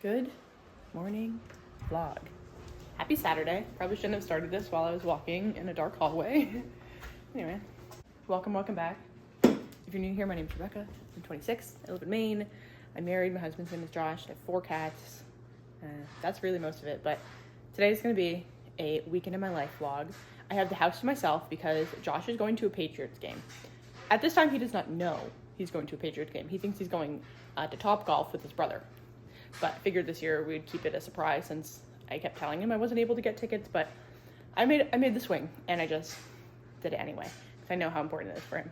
Good morning vlog. Happy Saturday. Probably shouldn't have started this while I was walking in a dark hallway. Anyway, welcome back. If you're new here, my name is Rebecca. I'm 26. I live in Maine. I'm married. My husband's name is Josh. I have 4 cats. That's really most of it, but today's gonna be a weekend in my life vlog. I have the house to myself because Josh is going to a Patriots game. At this time, he does not know he's going to a Patriots game. He thinks he's going to Topgolf with his brother. But I figured this year we'd keep it a surprise since I kept telling him I wasn't able to get tickets, but I made the swing and I just did it anyway. Because I know how important it is for him.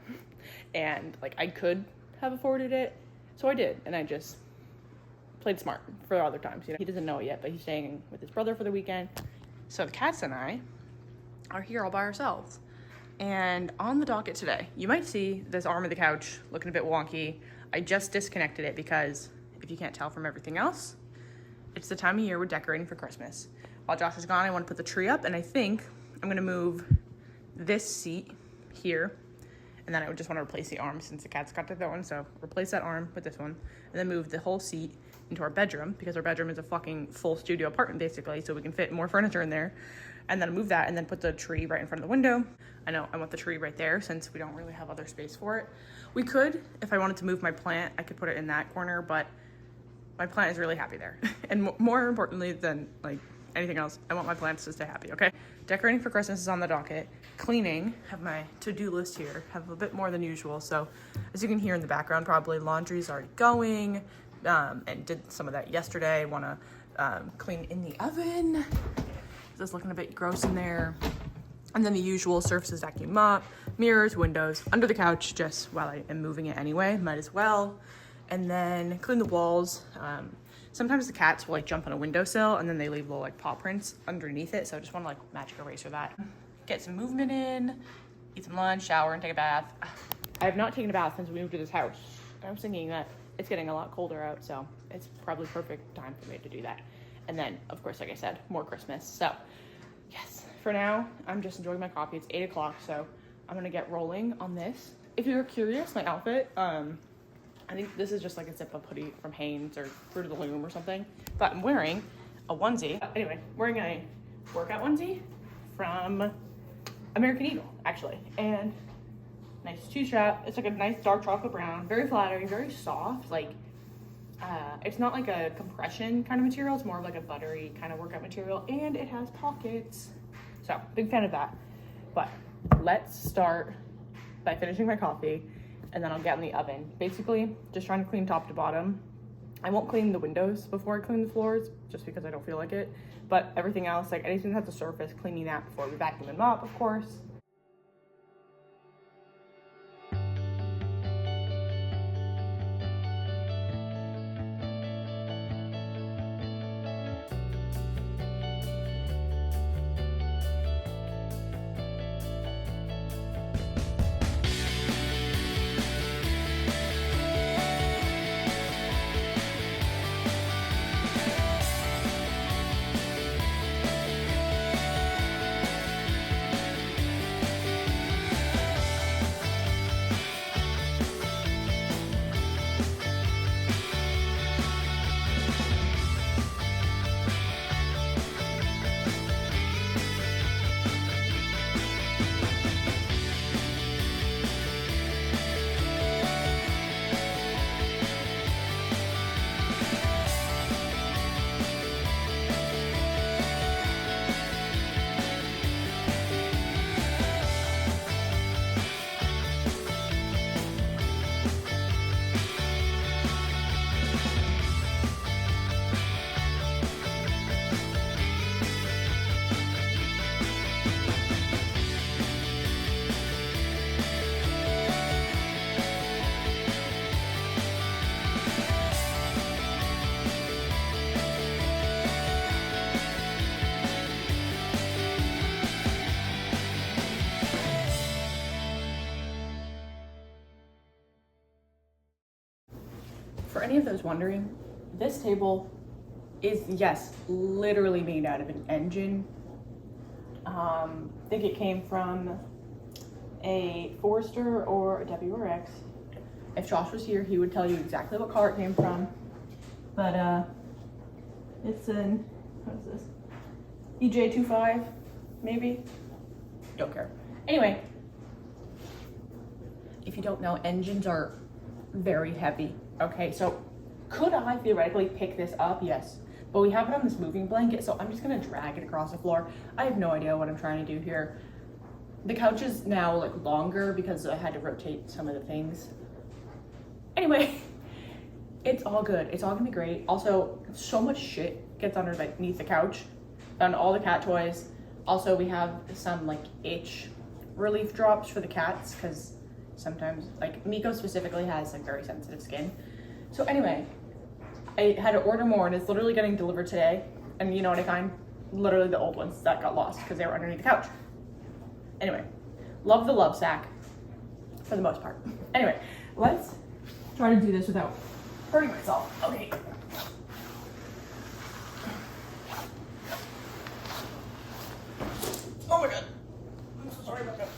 And like I could have afforded it, so I did. And I just played smart for other times. You know, he doesn't know it yet, but he's staying with his brother for the weekend. So the cats and I are here all by ourselves. And on the docket today, you might see this arm of the couch looking a bit wonky. I just disconnected it because if you can't tell from everything else, it's the time of year we're decorating for Christmas. While Josh is gone, I want to put the tree up, and I think I'm gonna move this seat here, and then I would just want to replace the arm since the cat's got the other one, so replace that arm with this one, and then move the whole seat into our bedroom, because our bedroom is a fucking full studio apartment basically, so we can fit more furniture in there, and then move that, and then put the tree right in front of the window. I know I want the tree right there since we don't really have other space for it. We could, if I wanted to move my plant, I could put it in that corner, but my plant is really happy there. And more importantly than like anything else, I want my plants to stay happy, okay? Decorating for Christmas is on the docket. Cleaning, have my to-do list here, have a bit more than usual. So as you can hear in the background, probably laundry's already going, and did some of that yesterday. Wanna clean in the oven. It's looking a bit gross in there. And then the usual surfaces, vacuum mop, mirrors, windows, under the couch, just while I am moving it anyway, might as well. And then clean the walls. Sometimes the cats will like jump on a windowsill and then they leave little like paw prints underneath it. So I just want to like magic eraser that. Get some movement in, eat some lunch, shower, and take a bath. I have not taken a bath since we moved to this house. I was thinking that it's getting a lot colder out, so it's probably perfect time for me to do that. And then, of course, like I said, more Christmas. So yes, for now, I'm just enjoying my coffee. It's 8 o'clock, so I'm gonna get rolling on this. If you were curious, my outfit, I think this is just like a zip-up hoodie from Hanes or Fruit of the Loom or something. But I'm wearing a onesie. Anyway, wearing a workout onesie from American Eagle, actually. And nice 2-strap. It's like a nice dark chocolate brown. Very flattering, very soft. Like, it's not like a compression kind of material. It's more of like a buttery kind of workout material. And it has pockets. So, big fan of that. But let's start by finishing my coffee. And then I'll get in the oven. Basically, just trying to clean top to bottom. I won't clean the windows before I clean the floors, just because I don't feel like it. But everything else, like anything that has a surface, cleaning that before we vacuum and mop, of course. For any of those wondering, this table is, yes, literally made out of an engine. I think it came from a Forester or a WRX. If Josh was here, he would tell you exactly what car it came from. But It's in, what is this? EJ25, maybe? Don't care. Anyway, if you don't know, engines are very heavy. Okay, so could I theoretically pick this up? Yes. But we have it on this moving blanket, so I'm just gonna drag it across the floor. I have no idea what I'm trying to do here. The couch is now like longer because I had to rotate some of the things. Anyway, it's all good. It's all gonna be great. Also, so much shit gets underneath the couch. Found all the cat toys. Also, we have some like itch relief drops for the cats because sometimes, like Miko specifically has like very sensitive skin. So anyway, I had to order more and it's literally getting delivered today. And you know what I find? Literally the old ones that got lost because they were underneath the couch. Anyway, love the love sack for the most part. Anyway, let's try to do this without hurting myself. Okay. Oh my God. I'm so sorry about that.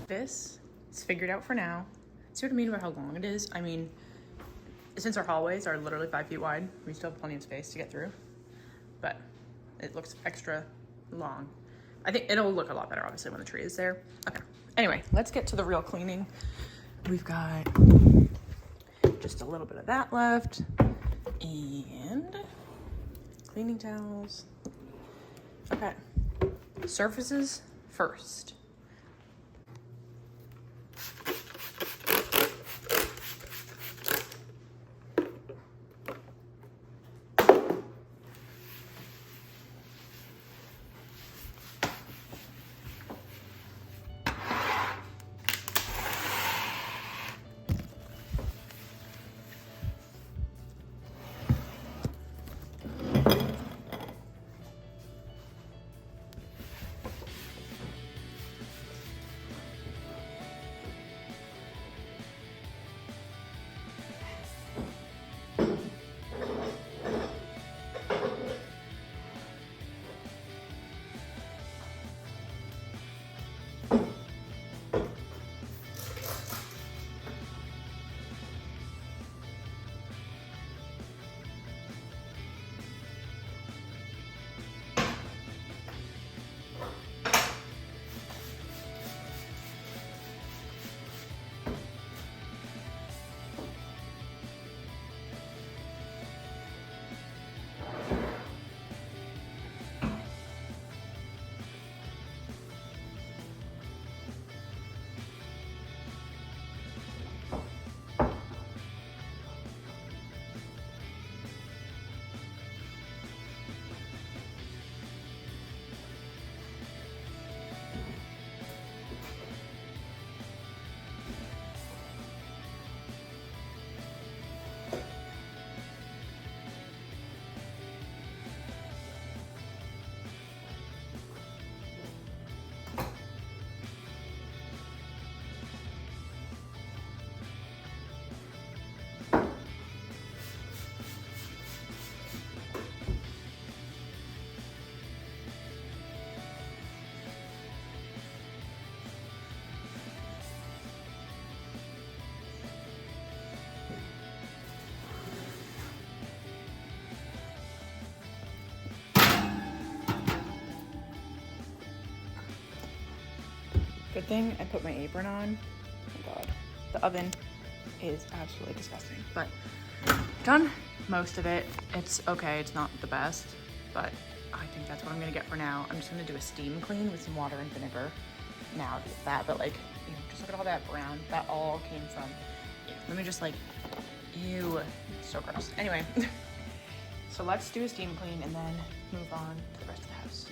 This is figured out for now. See what I mean about how long it is? I mean, since our hallways are literally 5 feet wide, we still have plenty of space to get through, but it looks extra long. I think it'll look a lot better, obviously, when the tree is there. Okay, anyway, let's get to the real cleaning. We've got just a little bit of that left, and cleaning towels. Okay, surfaces first. Good thing I put my apron on. Oh my God, the oven is absolutely disgusting, but done most of it. It's okay, it's not the best, but I think that's what I'm gonna get for now. I'm just gonna do a steam clean with some water and vinegar. Now do that, but like, you know, just look at all that brown. That all came from, let me just like, ew, so gross. Anyway, so let's do a steam clean and then move on to the rest of the house.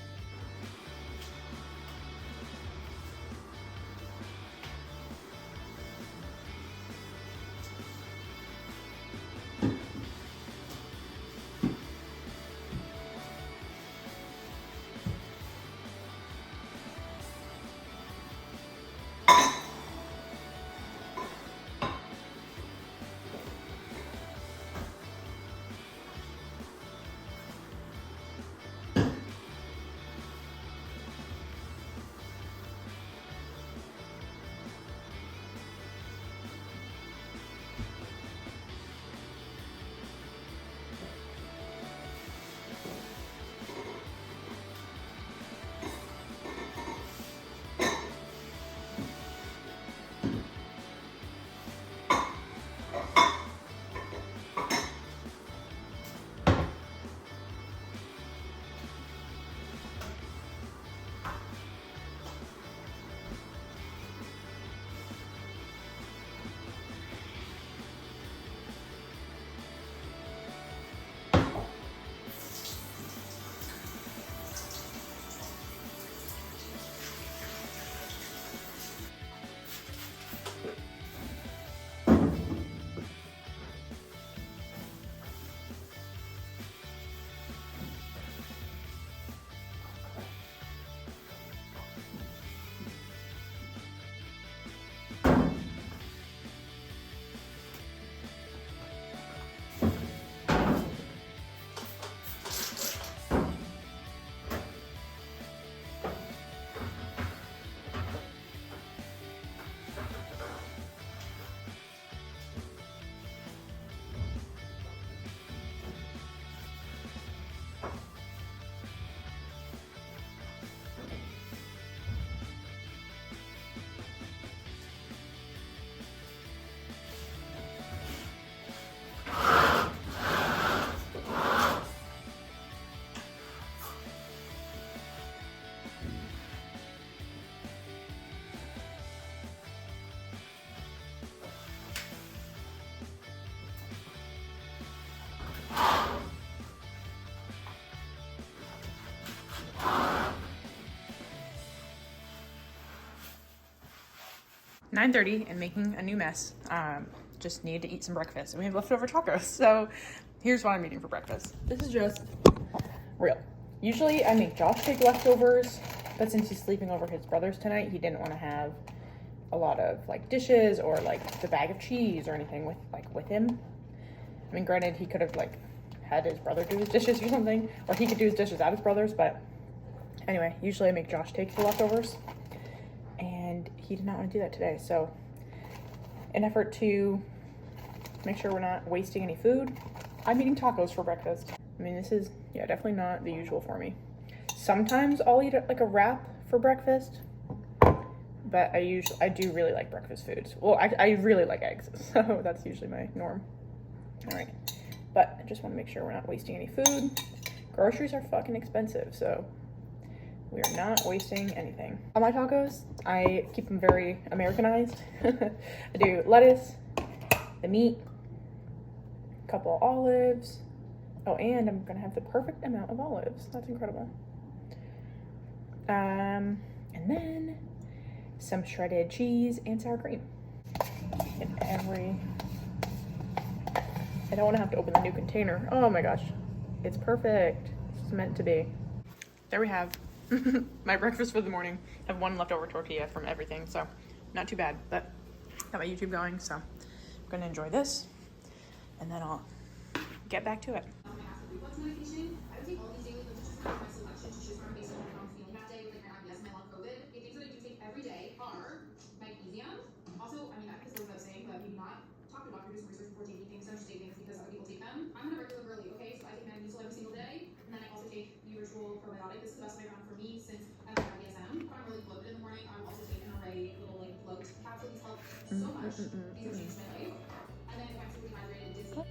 9:30 and making a new mess. Just need to eat some breakfast. And we have leftover tacos. So here's what I'm eating for breakfast. This is just real. Usually I make Josh take leftovers, but since he's sleeping over his brother's tonight, he didn't want to have a lot of like dishes or like the bag of cheese or anything with him. I mean, granted, he could have like had his brother do his dishes or something, or he could do his dishes at his brother's, but anyway, usually I make Josh take the leftovers, and he did not want to do that today. So in effort to make sure we're not wasting any food, I'm eating tacos for breakfast. I mean, this is, yeah, definitely not the usual for me. Sometimes I'll eat like a wrap for breakfast, but I do really like breakfast foods. Well, I really like eggs, so that's usually my norm. All right, but I just want to make sure we're not wasting any food. Groceries are fucking expensive, so we are not wasting anything. On my tacos, I keep them very Americanized. I do lettuce, the meat, a couple of olives. Oh, and I'm gonna have the perfect amount of olives. That's incredible. And then some shredded cheese and sour cream. I don't want to have to open the new container. Oh my gosh, it's perfect. It's meant to be. There we have my breakfast for the morning. I have one leftover tortilla from everything, so not too bad, but got my YouTube going, so I'm gonna enjoy this, and then I'll get back to it. Reflux medication. I would take all these daily, but just kind of my selection to choose from based on how I'm feeling that day with like my IBS and my long COVID. The things that I do take every day are magnesium. Also, I mean, that goes without saying, but we do not talk to a doctor, do some research before taking things. Don't just take things because other people take them. I'm a regular girly, okay? So I take Metamucil every single day, and then I also take usual probiotic. This is the best way around for me since I have IBSM. If I'm really bloated in the morning, I will also take an array little like bloat capsule. These help so much. These have changed my life. And then if I'm super dehydrated, dizzy.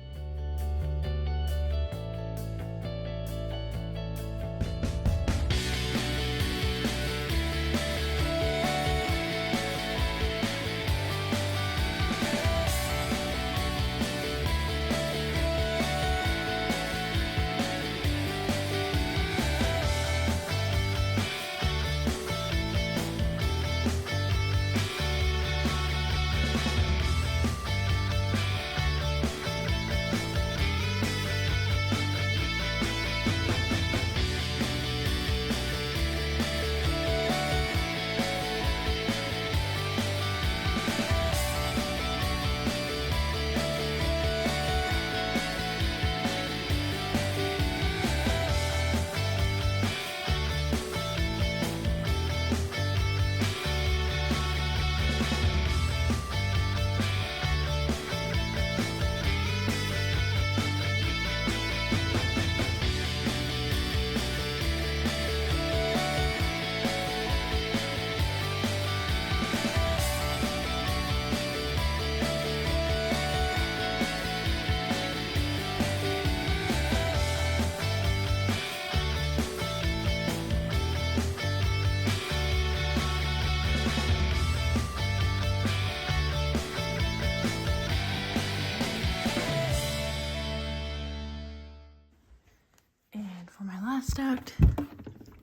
For my last act,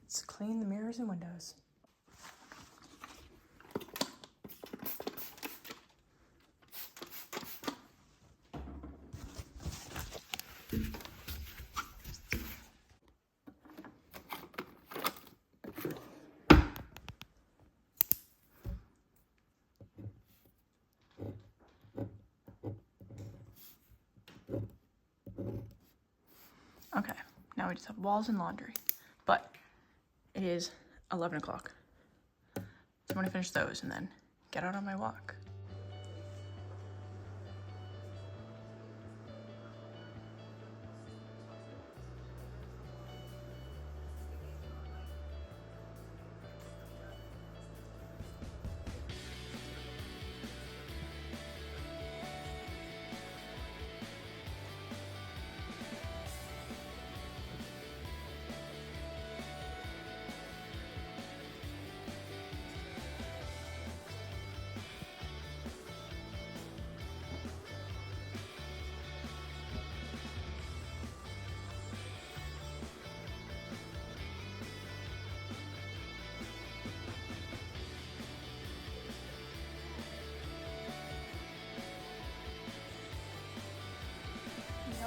let's clean the mirrors and windows. Okay, now we just have walls and laundry, but it is 11 o'clock. So I'm gonna finish those and then get out on my walk.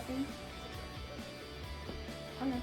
coffee? Okay.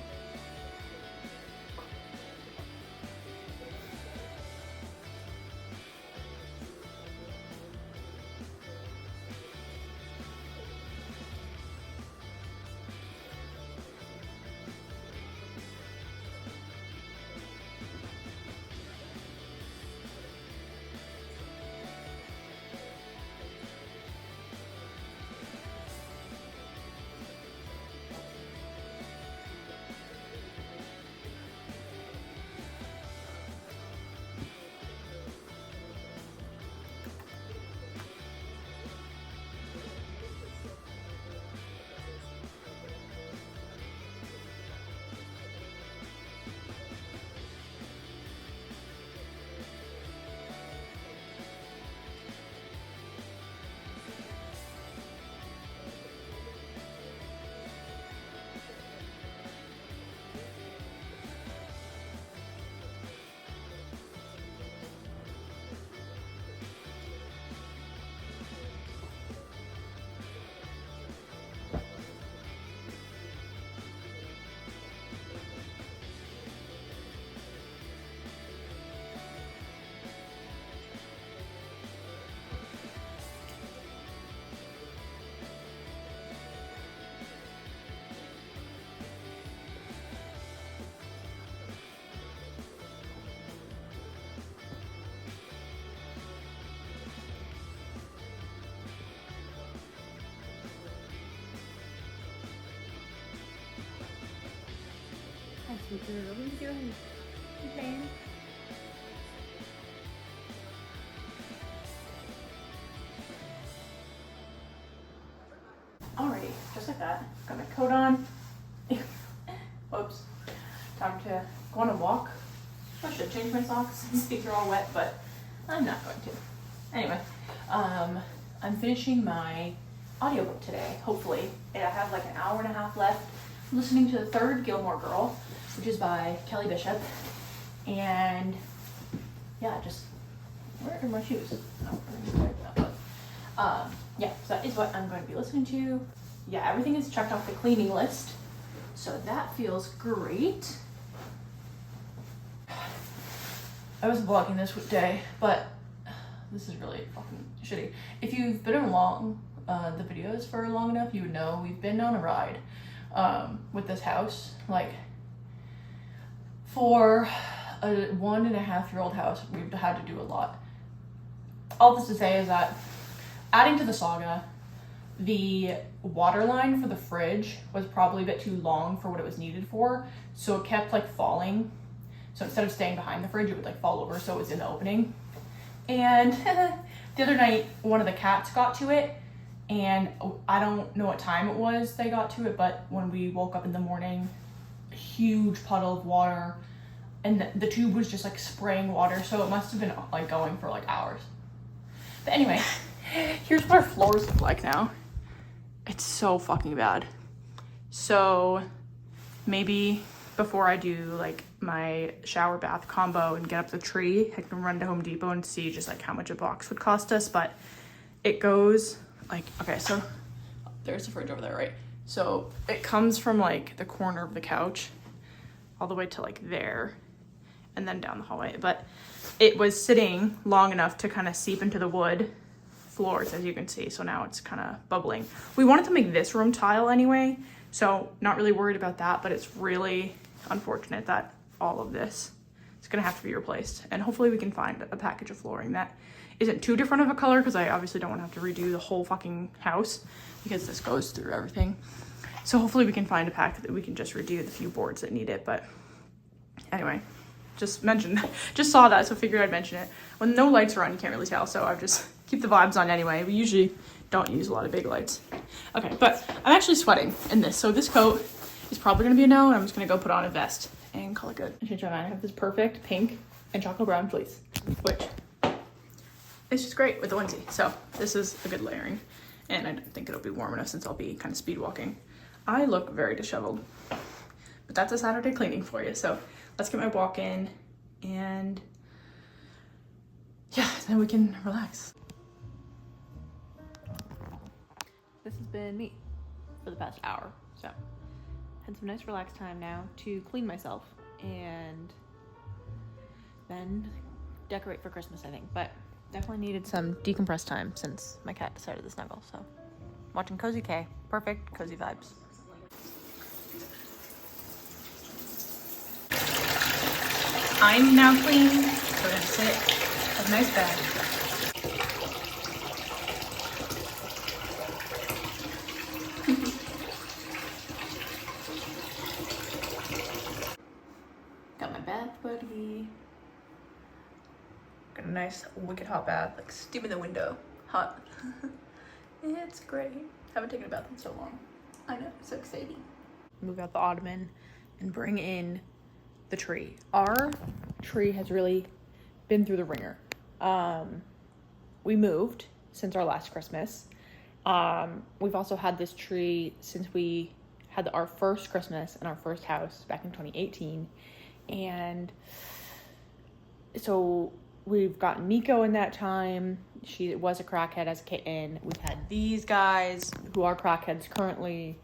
Hi, sweet girl. What are you doing? You playing? Alrighty, just like that. Got my coat on. Whoops. Time to go on a walk. I should change my socks since these are all wet, but I'm not going to. Anyway, I'm finishing my audiobook today, hopefully. I have like an hour and a half left. I'm listening to the third Gilmore Girl, which is by Kelly Bishop. And yeah, just, where are my shoes? Yeah, so that is what I'm going to be listening to. Yeah, everything is checked off the cleaning list, so that feels great. I was vlogging this day, but this is really fucking shitty. If you've been along the videos for long enough, you would know we've been on a ride with this house. Like, for a 1.5-year-old house, we've had to do a lot. All this to say is that, adding to the saga, the water line for the fridge was probably a bit too long for what it was needed for, so it kept like falling. So instead of staying behind the fridge, it would like fall over, so it was in the opening. And the other night, one of the cats got to it, and I don't know what time it was they got to it, but when we woke up in the morning, a huge puddle of water, and the tube was just like spraying water, so it must have been like going for like hours. But anyway, here's what our floors look like now. It's so fucking bad. So maybe before I do like my shower bath combo and get up the tree, I can run to Home Depot and see just like how much a box would cost us. But it goes like, okay, so there's the fridge over there, right? So it comes from like the corner of the couch all the way to like there and then down the hallway. But it was sitting long enough to kind of seep into the wood floors, as you can see. So now it's kind of bubbling. We wanted to make this room tile anyway, so not really worried about that, but it's really unfortunate that all of this is gonna have to be replaced. And hopefully we can find a package of flooring that isn't too different of a color, because I obviously don't want to have to redo the whole fucking house because this goes through everything. So hopefully we can find a pack that we can just redo the few boards that need it. But anyway, just saw that, so figured I'd mention it. When no lights are on, you can't really tell, so I've just keep the vibes on anyway. We usually don't use a lot of big lights. Okay, but I'm actually sweating in this, so this coat is probably gonna be a no, and I'm just gonna go put on a vest and call it good. I changed my mind. I have this perfect pink and chocolate brown fleece, which is just great with the onesie. So this is a good layering, and I don't think it'll be warm enough since I'll be kind of speed walking. I look very disheveled, but that's a Saturday cleaning for you. So let's get my walk in, and yeah, then we can relax. This has been me for the past hour. So had some nice relaxed time now to clean myself and then decorate for Christmas, I think. But definitely needed some decompressed time since my cat decided to snuggle. So watching Cozy K, perfect cozy vibes. I'm now clean, so we're gonna sit with a nice bed. Got my bath buddy. Got a nice wicked hot bath, like steam in the window, hot. It's great. Haven't taken a bath in so long. I know, so exciting. Move out the ottoman and bring in the tree. Our tree has really been through the ringer. We moved since our last Christmas. We've also had this tree since we had our first Christmas in our first house back in 2018. And so we've got Nico in that time. She was a crackhead as a kitten. We've had these guys who are crackheads currently,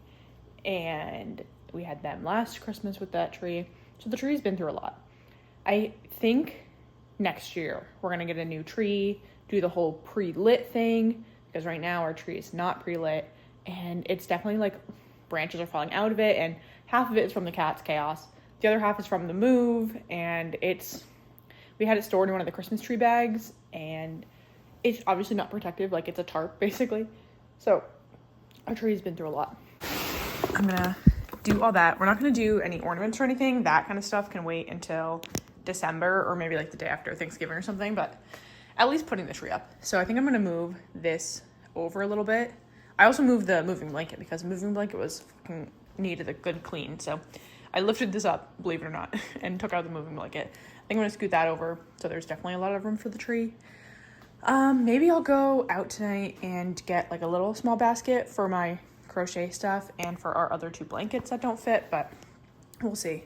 and we had them last Christmas with that tree. So the tree's been through a lot. I think next year we're gonna get a new tree, do the whole pre-lit thing, because right now our tree is not pre-lit, and it's definitely like branches are falling out of it, and half of it is from the cat's chaos. The other half is from the move, and we had it stored in one of the Christmas tree bags, and it's obviously not protective, like it's a tarp basically. So our tree's been through a lot. I'm gonna do all that. We're not gonna do any ornaments or anything. That kind of stuff can wait until December or maybe like the day after Thanksgiving or something, but at least putting the tree up. So I think I'm gonna move this over a little bit. I also moved the moving blanket because the moving blanket was fucking needed a good clean. So I lifted this up, believe it or not, and took out the moving blanket. I think I'm gonna scoot that over. So there's definitely a lot of room for the tree. Maybe I'll go out tonight and get like a little small basket for my crochet stuff and for our other 2 blankets that don't fit, but we'll see.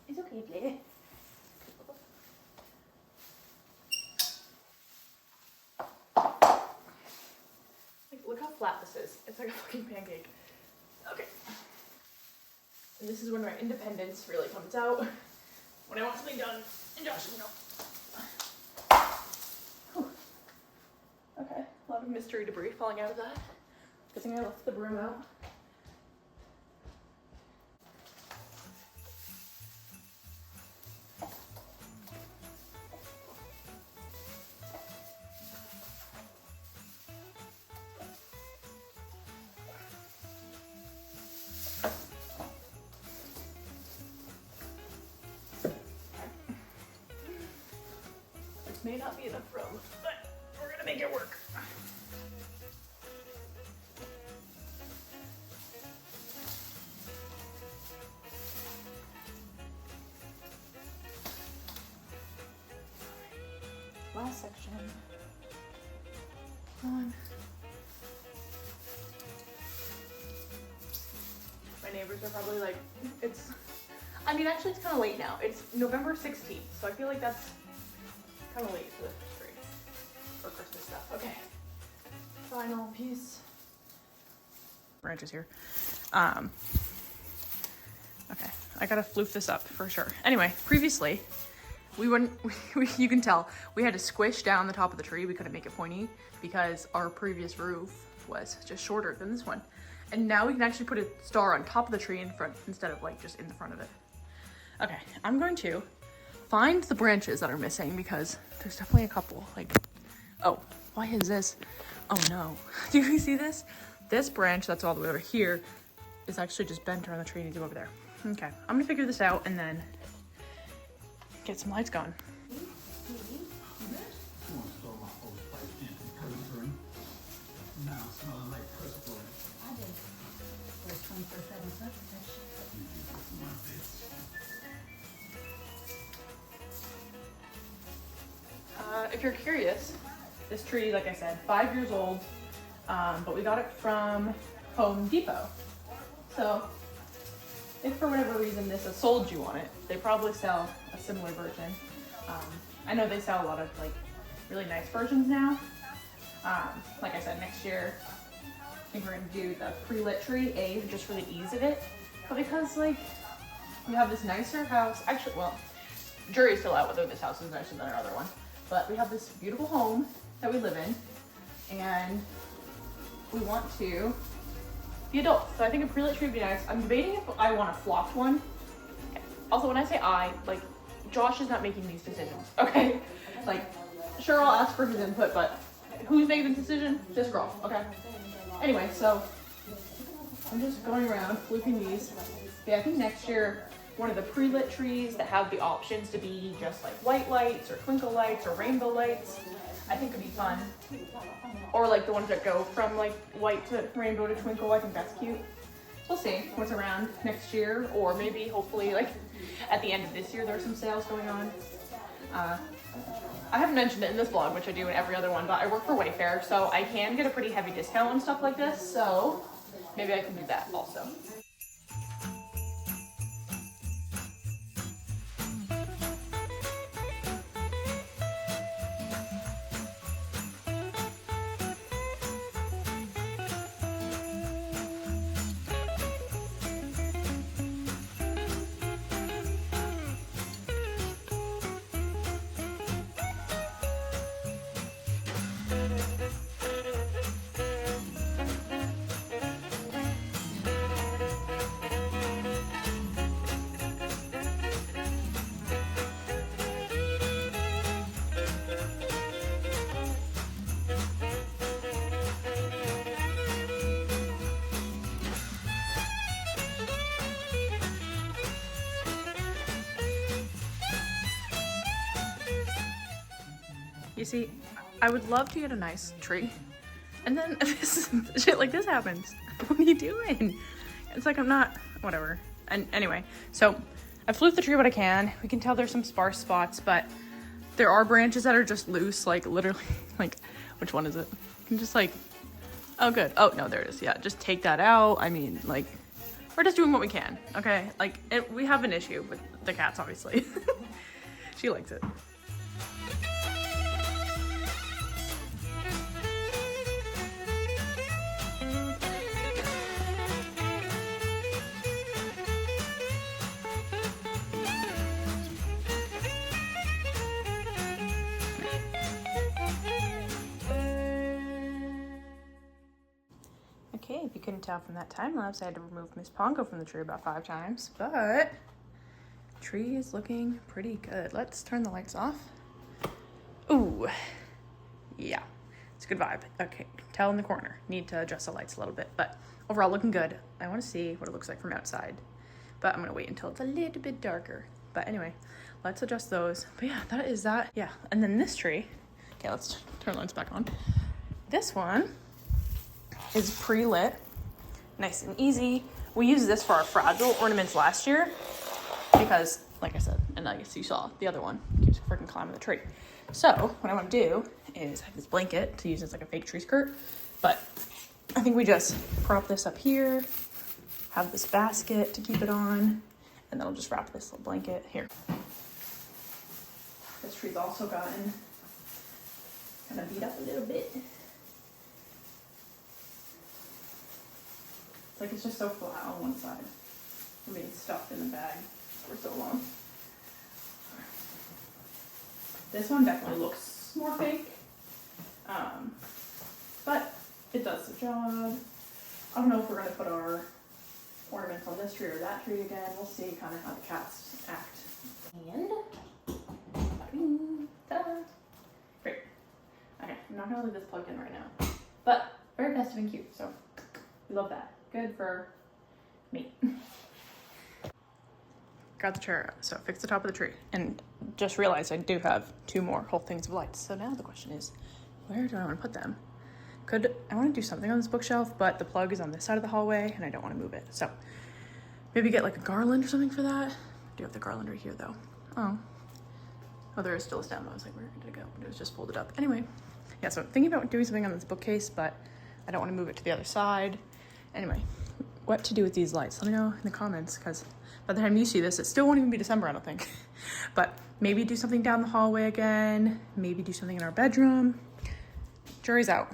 It's okay, play. Like, look how flat this is. It's like a fucking pancake. Okay. And this is when my independence really comes out. When I want something done, and Josh will know. Okay, a lot of mystery debris falling out of that. Good thing I left the broom out. This may not be enough room, but we're gonna make it work. Last section. On. My neighbors are probably like, actually it's kind of late now. It's November 16th, so I feel like that's kind of late for the tree, for Christmas stuff. Okay, final piece. Branches here. Okay, I gotta floof this up for sure. Anyway, previously, you can tell, we had to squish down the top of the tree. We couldn't make it pointy because our previous roof was just shorter than this one. And now we can actually put a star on top of the tree in front instead of like just in the front of it. Okay, I'm going to find the branches that are missing because there's definitely a couple. Like, oh, why is this? Oh no, do you see this? This branch that's all the way over here is actually just bent around the tree and needs to go over there. Okay, I'm gonna figure this out and then get some lights going. If you're curious, this tree, like I said, 5 years old, but we got it from Home Depot. So if for whatever reason this has sold you on it, they probably sell a similar version. I know they sell a lot of like really nice versions now. Like I said, next year, I think we're gonna do the pre-lit tree, just for the ease of it, but because like, we have this nicer house, actually, well, jury's still out whether this house is nicer than our other one, but we have this beautiful home that we live in, and we want to be adults. So I think a pre-lit tree would be nice. I'm debating if I want a flocked one. Also, when I say I, like, Josh is not making these decisions, okay? Like, sure, I'll ask for his input, but who's making the decision? This girl, okay? Anyway, so I'm just going around flipping these. Yeah, I think next year, one of the pre-lit trees that have the options to be just like white lights or twinkle lights or rainbow lights, I think would be fun. Or like the ones that go from like white to rainbow to twinkle, I think that's cute. We'll see what's around next year, or maybe hopefully like at the end of this year there's some sales going on. I haven't mentioned it in this vlog, which I do in every other one, but I work for Wayfair, so I can get a pretty heavy discount on stuff like this, so maybe I can do that also. You see, I would love to get a nice tree, and then shit like this happens. What are you doing? It's like I'm not, whatever. And anyway, so I flew the tree what I can. We can tell there's some sparse spots, but there are branches that are just loose, like literally, like, which one is it? You can just like, oh good. Oh no, there it is. Yeah, just take that out. I mean, like, we're just doing what we can, okay? Like, we have an issue with the cats, obviously. She likes it. Okay, if you couldn't tell from that time lapse, I had to remove Miss Pongo from the tree about 5 times, but tree is looking pretty good. Let's turn the lights off. Ooh, yeah, it's a good vibe. Okay, tell in the corner. Need to adjust the lights a little bit, but overall looking good. I want to see what it looks like from outside, but I'm gonna wait until it's a little bit darker. But anyway, let's adjust those. But yeah, that is that. Yeah, and then this tree. Okay, let's turn the lights back on. This one is pre-lit, nice and easy. We used this for our fragile ornaments last year because, like I said, and I guess you saw the other one keeps freaking climbing the tree. So what I want to do is have this blanket to use as like a fake tree skirt, but I think we just prop this up here, have this basket to keep it on, and then I'll just wrap this little blanket here. This tree's also gotten kind of beat up a little bit. Like, it's just so flat on one side. We're being stuffed in the bag for so long. This one definitely looks more fake, but it does the job. I don't know if we're gonna put our ornaments on this tree or that tree again. We'll see kind of how the cats act. And ta-da! Great. Okay, I'm not gonna leave this plugged in right now, but very festive and cute. So we love that. Good for me. Got the chair out, so fix the top of the tree. And just realized I do have 2 more whole things of lights. So now the question is, where do I want to put them? I want to do something on this bookshelf, but the plug is on this side of the hallway and I don't want to move it. So maybe get like a garland or something for that. I do have the garland right here though. Oh, there is still a stem. I was like, where did it go? It was just folded up. Anyway, yeah, so I'm thinking about doing something on this bookcase, but I don't want to move it to the other side. Anyway, what to do with these lights? Let me know in the comments, because by the time you see this, it still won't even be December, I don't think. But maybe do something down the hallway again. Maybe do something in our bedroom. Jury's out.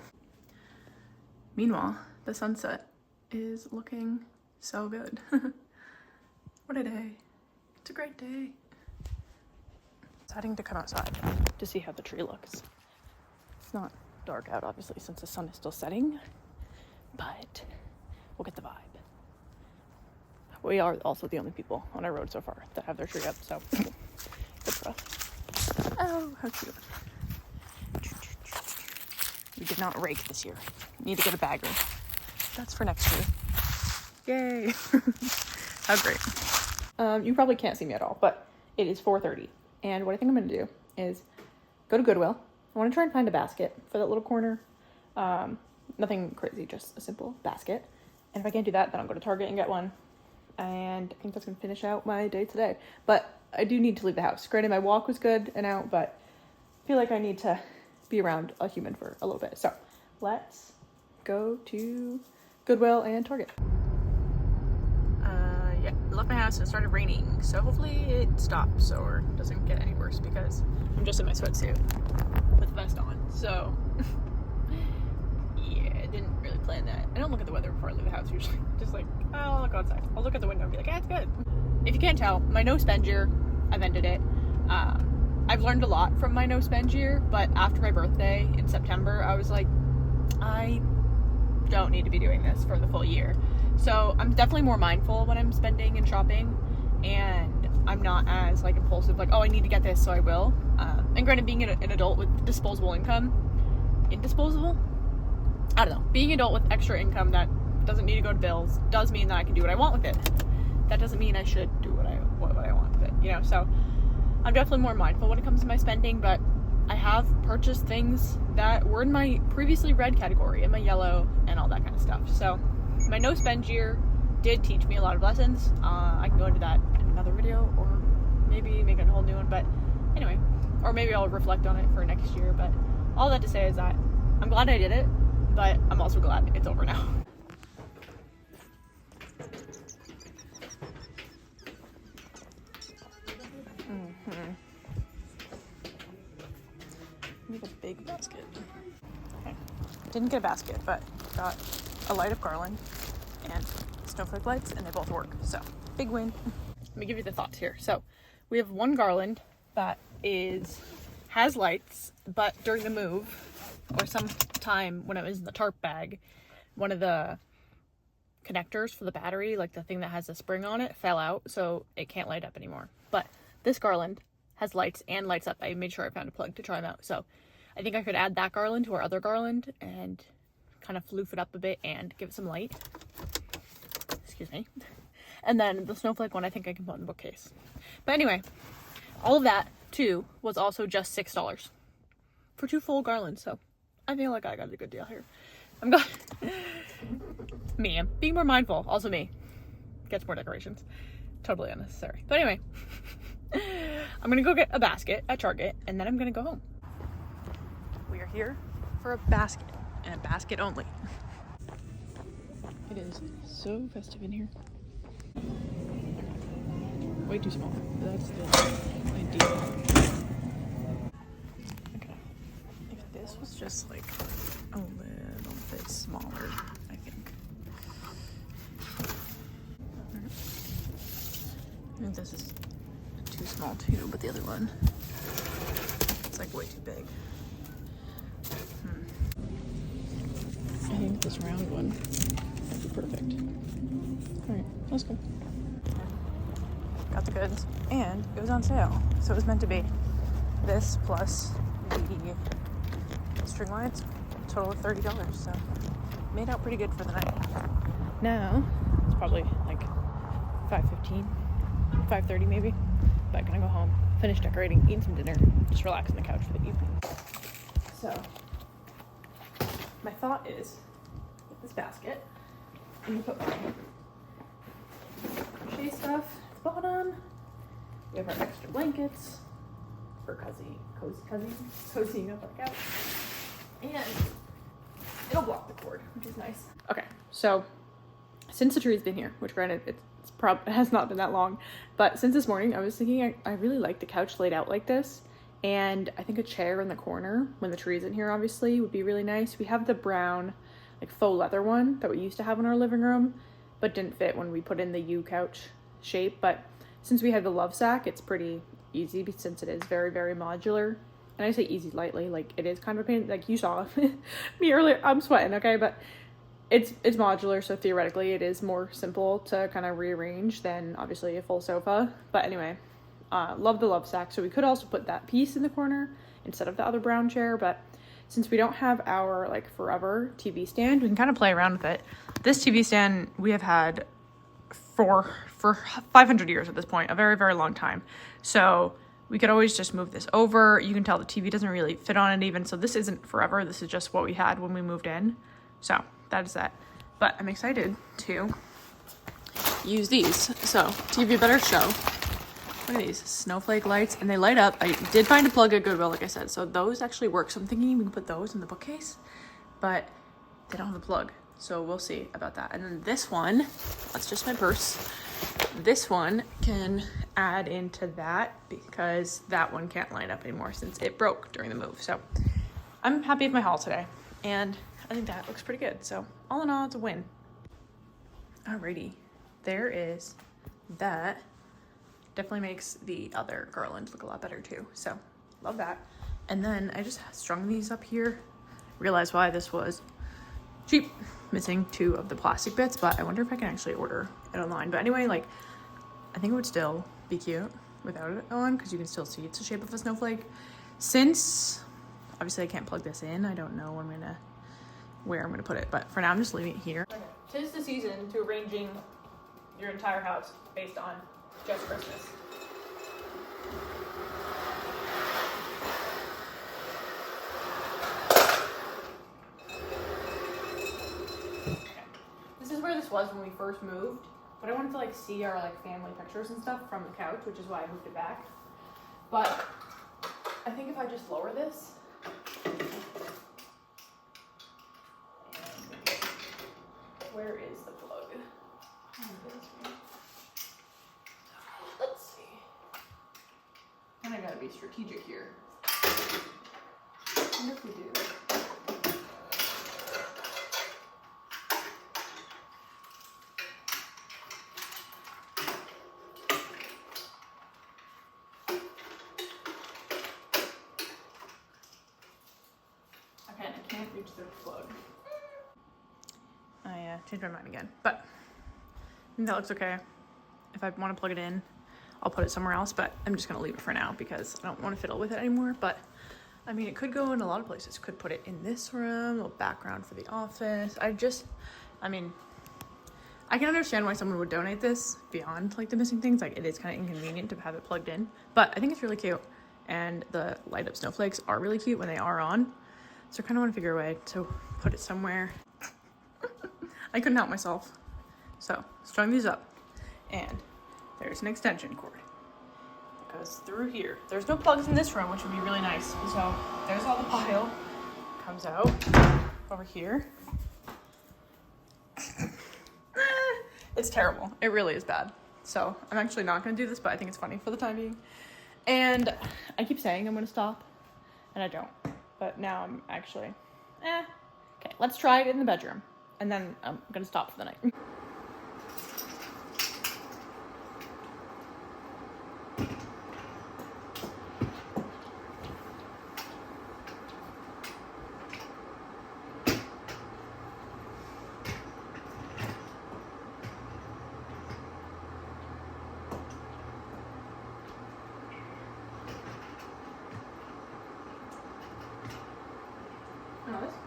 Meanwhile, the sunset is looking so good. What a day. It's a great day. Deciding to come outside to see how the tree looks. It's not dark out, obviously, since the sun is still setting, but we'll get the vibe. We are also the only people on our road so far that have their tree up, so good for us. Oh, how cute. We did not rake this year. Need to get a bagger. That's for next year. Yay. How great. You probably can't see me at all, but it is 4:30. And what I think I'm going to do is go to Goodwill. I want to try and find a basket for that little corner. Nothing crazy, just a simple basket. And if I can't do that, then I'll go to Target and get one. And I think that's going to finish out my day today. But I do need to leave the house. Granted, my walk was good and out, but I feel like I need to be around a human for a little bit. So let's go to Goodwill and Target. Yeah, I left my house and it started raining. So hopefully it stops or doesn't get any worse because I'm just in my sweatsuit with a vest on. So yeah, I didn't really plan that. I don't look at the weather before I leave the house usually. Just like, oh, I'll look outside. I'll look at the window and be like, yeah, it's good. If you can't tell, my no spend year, I've ended it. I've learned a lot from my no spend year, but after my birthday in September, I was like, I don't need to be doing this for the full year. So I'm definitely more mindful when I'm spending and shopping, and I'm not as like impulsive, like, oh, I need to get this, so I will. And granted, being an adult with disposable income, indisposable? I don't know. Being an adult with extra income that doesn't need to go to bills does mean that I can do what I want with it. That doesn't mean I should do what I want with it, you know? So I'm definitely more mindful when it comes to my spending, but I have purchased things that were in my previously red category, in my yellow and all that kind of stuff. So my no spend year did teach me a lot of lessons. I can go into that in another video or maybe make a whole new one, but anyway, or maybe I'll reflect on it for next year. But all that to say is that I'm glad I did it, but I'm also glad it's over now. Need a big basket. Okay. Didn't get a basket, but got a light of garland and snowflake lights, and they both work. So big win. Let me give you the thoughts here. So we have one garland that has lights, but during the move or some time when it was in the tarp bag, one of the connectors for the battery, like the thing that has a spring on it, fell out, so it can't light up anymore. But this garland has lights and lights up. I made sure I found a plug to try them out. So I think I could add that garland to our other garland and kind of floof it up a bit and give it some light. Excuse me. And then the snowflake one, I think I can put in the bookcase. But anyway, all of that too was also just $6 for 2 full garlands. So I feel like I got a good deal here. I'm glad. Me, I'm being more mindful. Also me. Gets more decorations. Totally unnecessary. But anyway, I'm gonna go get a basket at Target and then I'm gonna go home. We are here for a basket and a basket only. It is so festive in here. Way too small. That's the ideal. Okay. If this was just like a little bit smaller, I think. I think this is too small too, but the other one, it's like way too big. I think this round one would be perfect. Alright, let's go. Got the goods, and it was on sale, so it was meant to be. This plus the string lights, total of $30, so made out pretty good for the night. Now, it's probably like 5:15, 5:30 maybe, but I'm gonna go home, finish decorating, eat some dinner, just relax on the couch for the evening. So, my thought is, get this basket, and you put my crochet stuff at the bottom. We have our extra blankets for cozying up our couch. And it'll block the cord, which is nice. Okay, so since the tree's been here, which granted it has not been that long, but since this morning I was thinking I really like the couch laid out like this, And I think a chair in the corner when the tree is in here obviously would be really nice. We have the brown like faux leather one that we used to have in our living room, but didn't fit when we put in the U couch shape. But since we have the love sack, it's pretty easy since it is very, very modular. And I say easy lightly, like it is kind of a pain, like you saw me earlier. I'm sweating, okay, but it's modular, so theoretically it is more simple to kind of rearrange than obviously a full sofa. But anyway, love the love sack. So we could also put that piece in the corner instead of the other brown chair, but since we don't have our like forever TV stand, we can kind of play around with it. This TV stand we have had for 500 years at this point, a very, very long time. So we could always just move this over. You can tell the TV doesn't really fit on it even. So this isn't forever. This is just what we had when we moved in. So that is that. But I'm excited to use these. So to give you a better show, look at these snowflake lights, and they light up. I did find a plug at Goodwill, like I said. So those actually work. So I'm thinking we can put those in the bookcase, but they don't have a plug. So we'll see about that. And then this one, that's just my purse. This one can add into that because that one can't line up anymore since it broke during the move. So I'm happy with my haul today, and I think that looks pretty good. So all in all, it's a win. Alrighty, there is that. Definitely makes the other garland look a lot better too. So love that. And then I just strung these up here. Realized why this was cheap, missing 2 of the plastic bits, but I wonder if I can actually order it online. But anyway, like I think it would still be cute without it on because you can still see it's the shape of a snowflake. Since obviously I can't plug this in, I don't know where I'm gonna put it, but for now I'm just leaving it here. Okay. 'Tis the season to arranging your entire house based on just Christmas. This is where this was when we first moved, but I wanted to like see our like family pictures and stuff from the couch, which is why I moved it back. But I think if I just lower this, where is the plug? Let's see. And I gotta be strategic here. I wonder if we do. Okay, I can't reach the plug. I changed my mind again, but I think that looks okay. If I want to plug it in, I'll put it somewhere else, but I'm just gonna leave it for now because I don't want to fiddle with it anymore. But I mean, it could go in a lot of places. Could put it in this room, a little background for the office. I mean, I can understand why someone would donate this beyond like the missing things. Like it is kind of inconvenient to have it plugged in, but I think it's really cute. And the light up snowflakes are really cute when they are on. So I kind of want to figure a way to put it somewhere. I couldn't help myself. So strung these up, and there's an extension cord that goes through here. There's no plugs in this room, which would be really nice. So there's all the pile, comes out over here. It's terrible. It really is bad. So I'm actually not gonna do this, but I think it's funny for the time being. And I keep saying I'm gonna stop, and I don't. But now I'm actually, Okay, let's try it in the bedroom, and then I'm gonna stop for the night.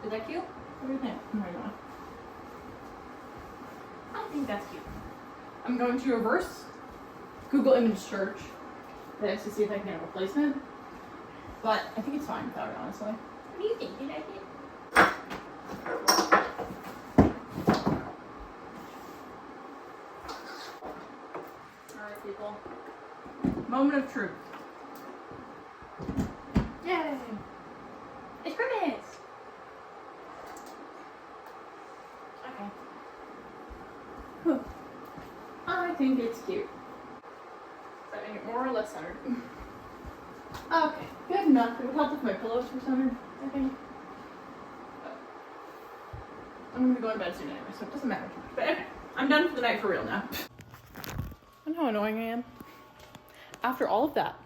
Is that cute? What do you think? I think that's cute. I'm going to reverse Google image search this to see if I can get a replacement. But I think it's fine without it, honestly. What do you think? You like it? Alright, people. Moment of truth. Yay! It's Christmas! Okay. Whew. I think it's cute. Does that make it more or less centered? Okay, good enough. It would help if my pillows were centered, I think. I'm gonna be going to bed soon anyway, so it doesn't matter too much. But anyway, I'm done for the night for real now. And how annoying I am. After all of that,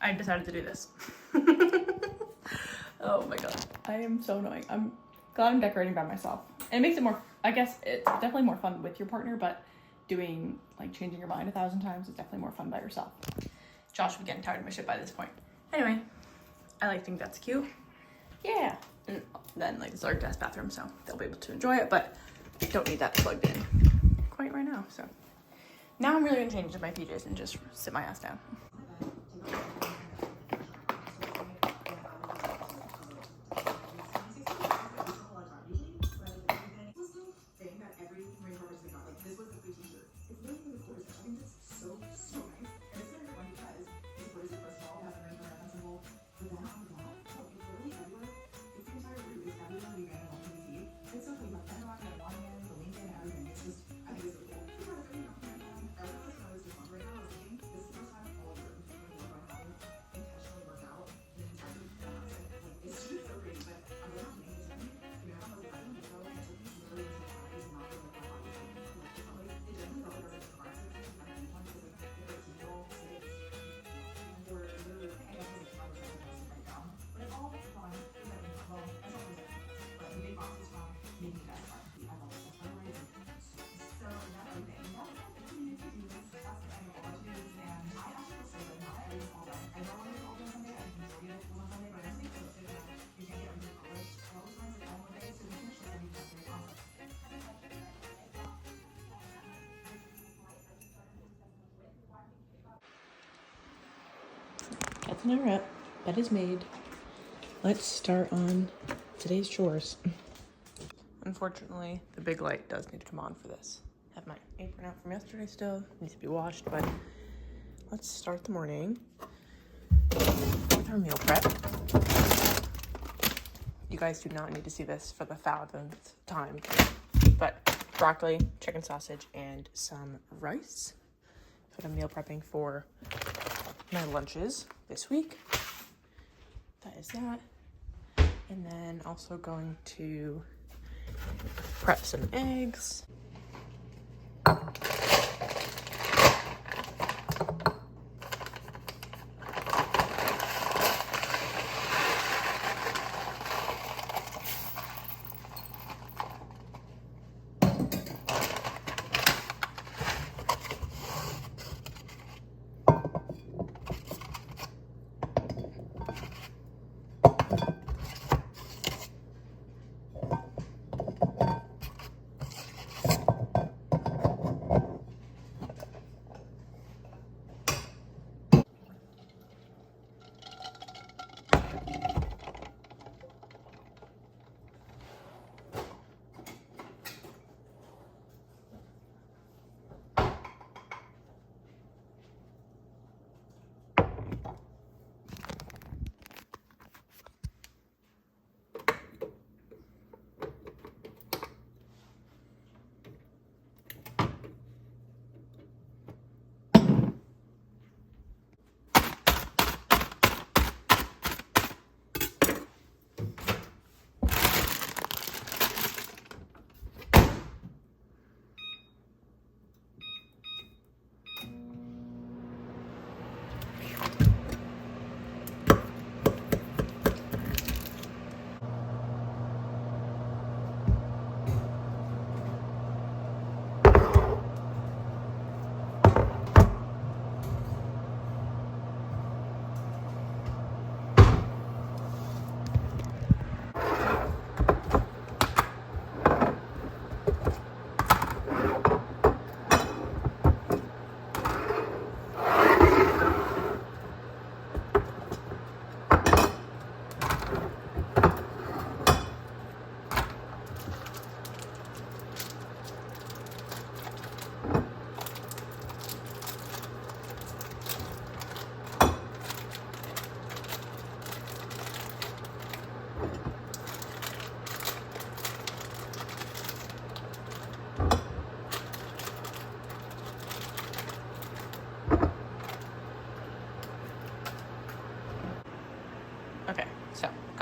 I decided to do this. Oh my god, I am so annoying. I'm glad I'm decorating by myself. And it makes it more, I guess it's definitely more fun with your partner, but doing, like, changing your mind 1,000 times is definitely more fun by yourself. Josh would be getting tired of my shit by this point. Anyway, I think that's cute. Yeah. And then, like, it's our guest bathroom, so they'll be able to enjoy it, but don't need that plugged in quite right now, so. Now I'm really gonna change into my PJs and just sit my ass down. That's an wrap. Bed is made. Let's start on today's chores. Unfortunately, the big light does need to come on for this. I have my apron out from yesterday still. Needs to be washed, but let's start the morning with our meal prep. You guys do not need to see this for the 1,000th time, but broccoli, chicken sausage, and some rice. That's what I'm meal prepping for my lunches this week. That is that. And then also going to prep some eggs.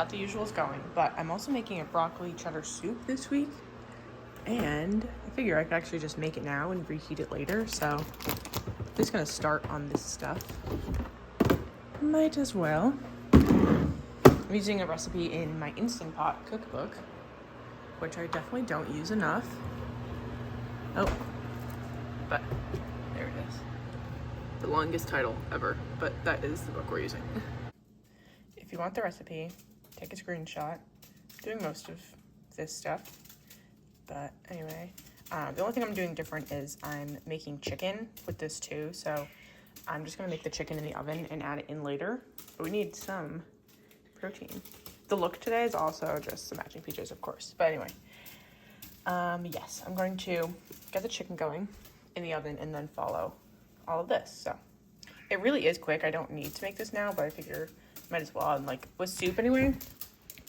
got the usuals going, but I'm also making a broccoli cheddar soup this week. And I figure I could actually just make it now and reheat it later. So I'm just gonna start on this stuff. Might as well. I'm using a recipe in my Instant Pot cookbook, which I definitely don't use enough. Oh, but there it is. The longest title ever, but that is the book we're using. If you want the recipe, take a screenshot. I'm doing most of this stuff, but anyway. The only thing I'm doing different is I'm making chicken with this too, so I'm just gonna make the chicken in the oven and add it in later. But we need some protein. The look today is also just the matching features, of course. But anyway, yes, I'm going to get the chicken going in the oven and then follow all of this. So it really is quick. I don't need to make this now, but I figure might as well. And like with soup anyway,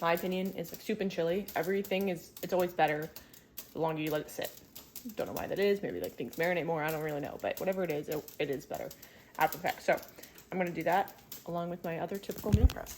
my opinion is like soup and chili. Everything it's always better the longer you let it sit. Don't know why that is. Maybe like things marinate more. I don't really know, but whatever it is better after the fact. So I'm gonna do that along with my other typical meal prep.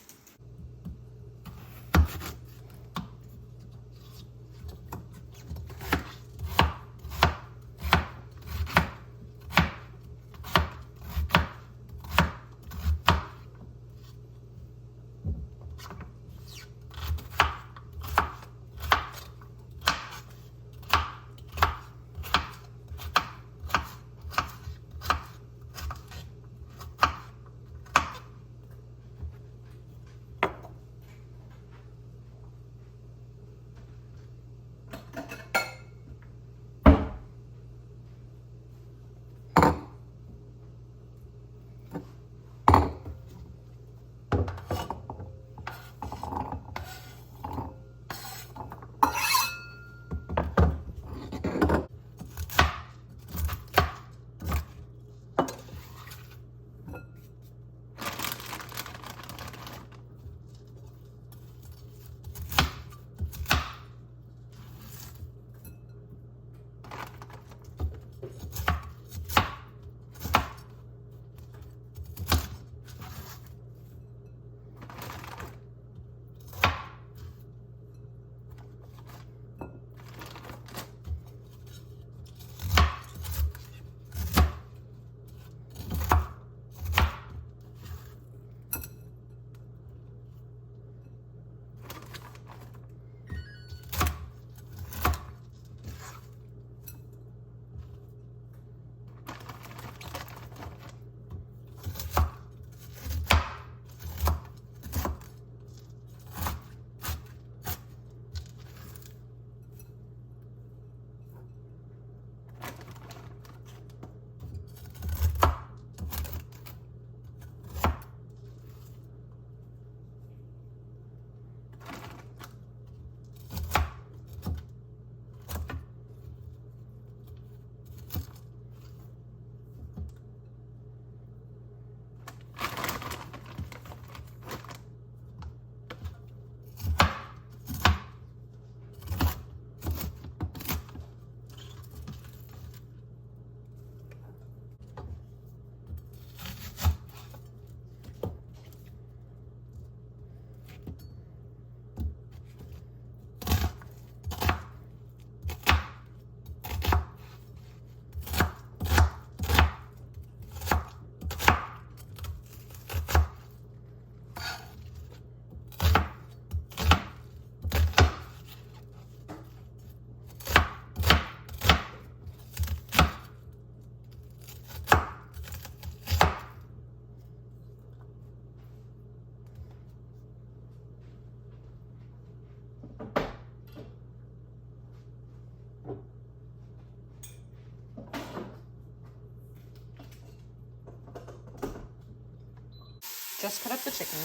Just cut up the chicken.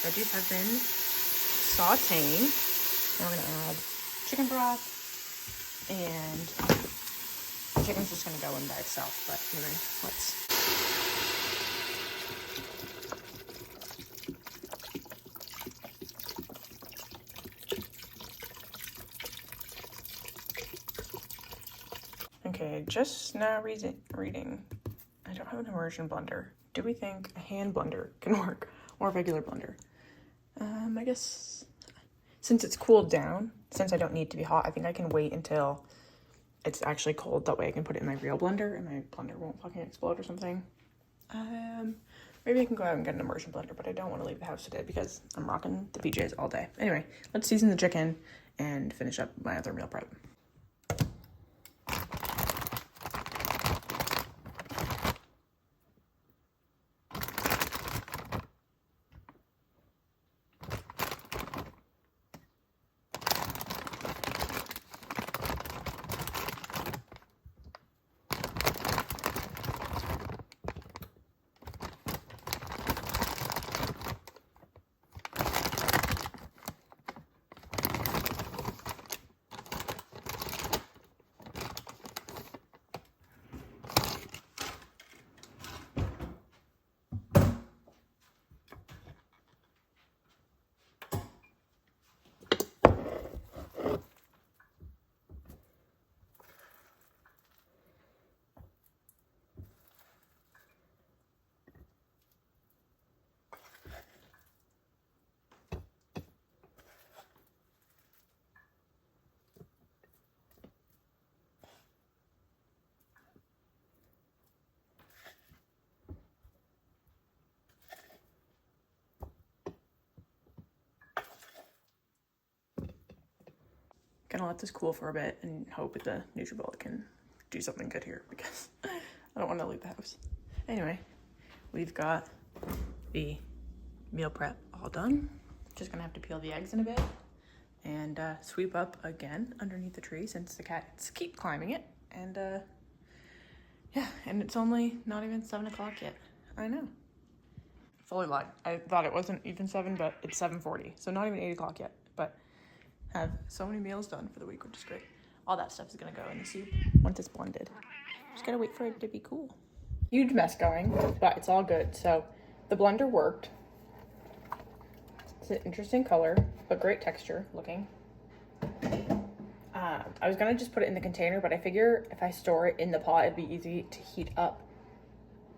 Veggies have been sauteing. Now we're gonna add chicken broth, and the chicken's just gonna go in by itself. But anyway, let's. Okay, just now reading. I don't have an immersion blender. Do we think a hand blender can work, or a regular blender? I guess since it's cooled down, since I don't need to be hot, I think I can wait until it's actually cold. That way I can put it in my real blender and my blender won't fucking explode or something. Maybe I can go out and get an immersion blender, but I don't want to leave the house today because I'm rocking the PJs all day. Anyway, let's season the chicken and finish up my other meal prep. Gonna let this cool for a bit and hope with the NutriBullet can do something good here because I don't want to leave the house. Anyway, we've got the meal prep all done. Just gonna have to peel the eggs in a bit and sweep up again underneath the tree since the cats keep climbing it. And yeah, and it's only not even 7 o'clock yet. I know. Fully lied. I thought it wasn't even 7, but it's 7:40. So not even 8 o'clock yet, but have so many meals done for the week, which is great. All that stuff is gonna go in the soup once it's blended. Just gotta wait for it to be cool. Huge mess going, but it's all good. So the blender worked. It's an interesting color, but great texture looking. I was gonna just put it in the container, but I figure if I store it in the pot, it'd be easy to heat up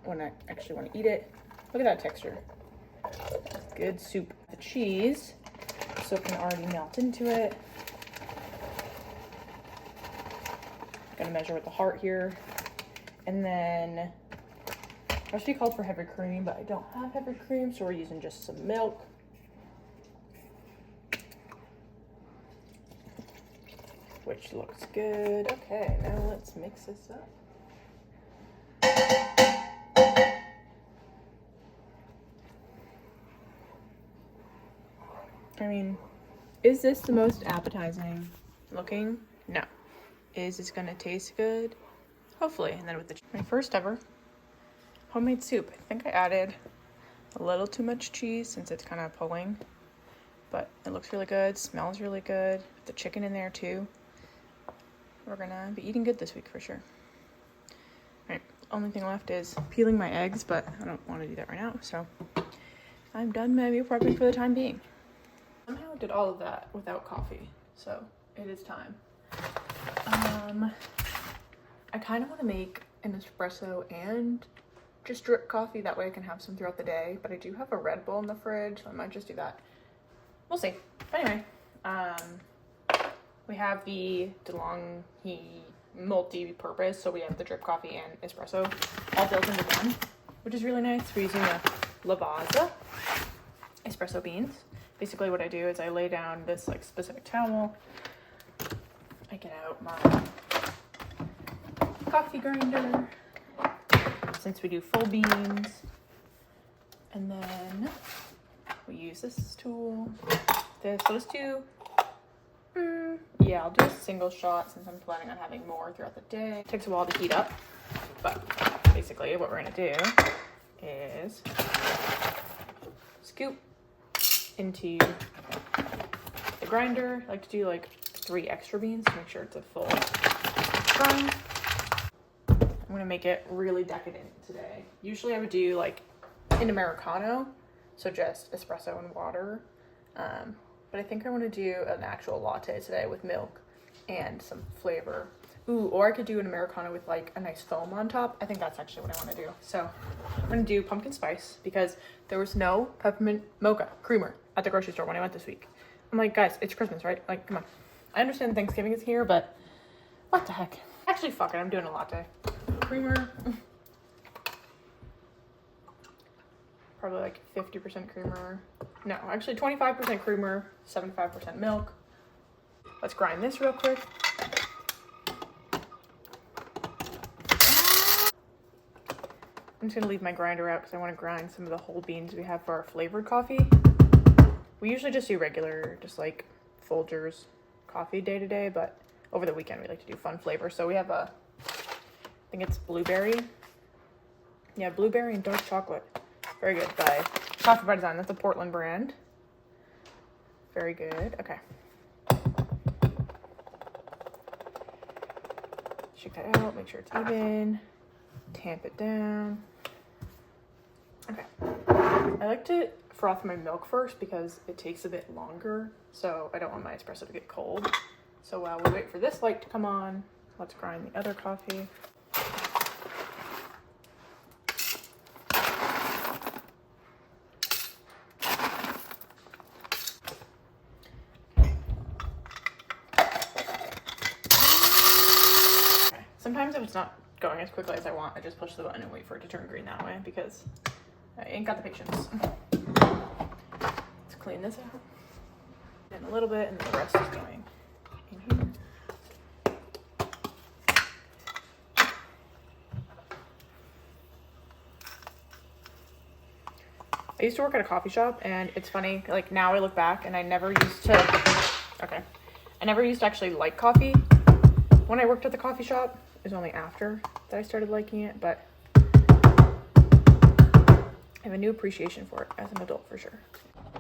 when I actually want to eat it. Look at that texture. Good soup. The cheese, so it can already melt into it. Gonna measure with the heart here. And then I actually called for heavy cream, but I don't have heavy cream, so we're using just some milk. Which looks good. Okay, now let's mix this up. I mean, is this the most appetizing looking? No. Is this gonna taste good? Hopefully. And then with my first ever homemade soup. I think I added a little too much cheese since it's kind of pulling, but it looks really good, smells really good. The chicken in there too. We're gonna be eating good this week for sure. All right, only thing left is peeling my eggs, but I don't want to do that right now, so I'm done my meal prepping for the time being. Somehow did all of that without coffee, so it is time. I kind of want to make an espresso and just drip coffee, that way I can have some throughout the day, but I do have a Red Bull in the fridge, so I might just do that. We'll see. But anyway, we have the DeLonghi multi-purpose, so we have the drip coffee and espresso all built into one, which is really nice. We're using a Lavazza espresso beans. Basically what I do is I lay down this like specific towel, I get out my coffee grinder, since we do full beans, and then we use this tool. Let's do, yeah, I'll do a single shot since I'm planning on having more throughout the day. It takes a while to heat up, but basically what we're gonna do is scoop into the grinder. I like to do like 3 extra beans to make sure it's a full grind. I'm gonna make it really decadent today. Usually I would do like an Americano, so just espresso and water. But I think I want to do an actual latte today with milk and some flavor. Ooh, or I could do an Americano with like a nice foam on top. I think that's actually what I want to do. So I'm going to do pumpkin spice because there was no peppermint mocha creamer at the grocery store when I went this week. I'm like, guys, it's Christmas, right? Like, come on. I understand Thanksgiving is here, but what the heck? Actually, fuck it. I'm doing a latte. Creamer. Probably like 50% creamer. No, actually 25% creamer, 75% milk. Let's grind this real quick. I'm just gonna leave my grinder out because I want to grind some of the whole beans we have for our flavored coffee. We usually just do regular, just like Folgers coffee day to day, but over the weekend we like to do fun flavors. So we have I think it's blueberry. Yeah, blueberry and dark chocolate. Very good, by Coffee by Design. That's a Portland brand. Very good. Okay. Shake that out, make sure it's even. Tamp it down. Okay. I like to froth my milk first because it takes a bit longer, so I don't want my espresso to get cold. So while we wait for this light to come on, let's grind the other coffee. Sometimes if it's not going as quickly as I want, I just push the button and wait for it to turn green that way because I ain't got the patience. Let's clean this out. And a little bit, and the rest is going in here. I used to work at a coffee shop, and it's funny, like now I look back and I never used to actually like coffee when I worked at the coffee shop. It was only after that I started liking it, but I have a new appreciation for it as an adult for sure. I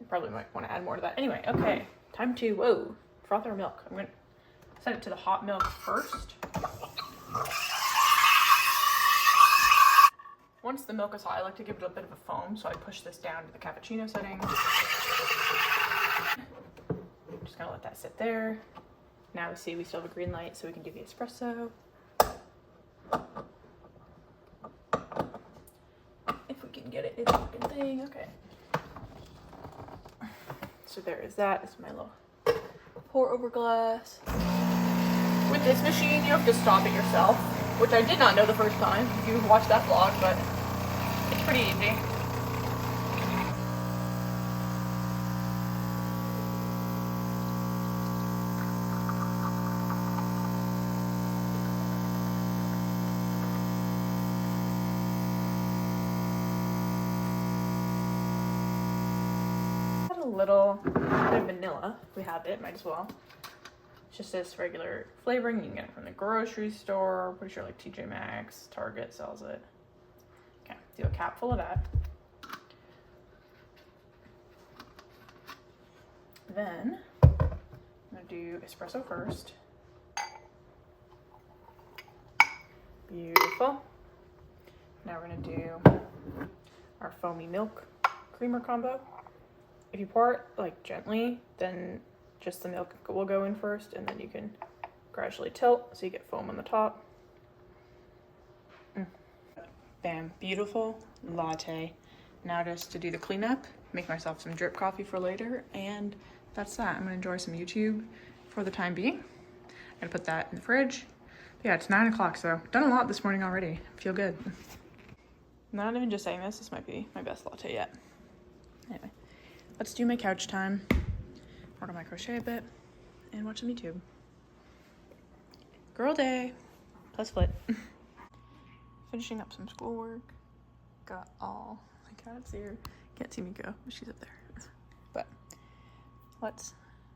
probably might want to add more to that. Anyway, okay, time to, froth our milk. I'm gonna set it to the hot milk first. Once the milk is hot, I like to give it a bit of a foam, so I push this down to the cappuccino setting. I'm just gonna let that sit there. Now we see we still have a green light, so we can do the espresso. If we can get it in the fucking thing, okay. So there is that. This is my little pour over glass. With this machine, you have to stop it yourself, which I did not know the first time, if you watched that vlog, but it's pretty easy. Little bit of vanilla. If we have it, might as well. It's just this regular flavoring. You can get it from the grocery store. Pretty sure like TJ Maxx, Target sells it. Okay, do a cap full of that. Then I'm gonna do espresso first. Beautiful. Now we're gonna do our foamy milk creamer combo. If you pour it like gently, then just the milk will go in first, and then you can gradually tilt so you get foam on the top. Bam, beautiful latte. Now just to do the cleanup, make myself some drip coffee for later, and that's that. I'm gonna enjoy some YouTube for the time being. I'm gonna put that in the fridge. But yeah, it's 9 o'clock, so done a lot this morning already. Feel good. Not even just saying this might be my best latte yet. Anyway. Let's do my couch time, work on my crochet a bit, and watch some YouTube. Girl day, plus flit. Finishing up some schoolwork. Got all my cats here. Can't see me go, she's up there. But let's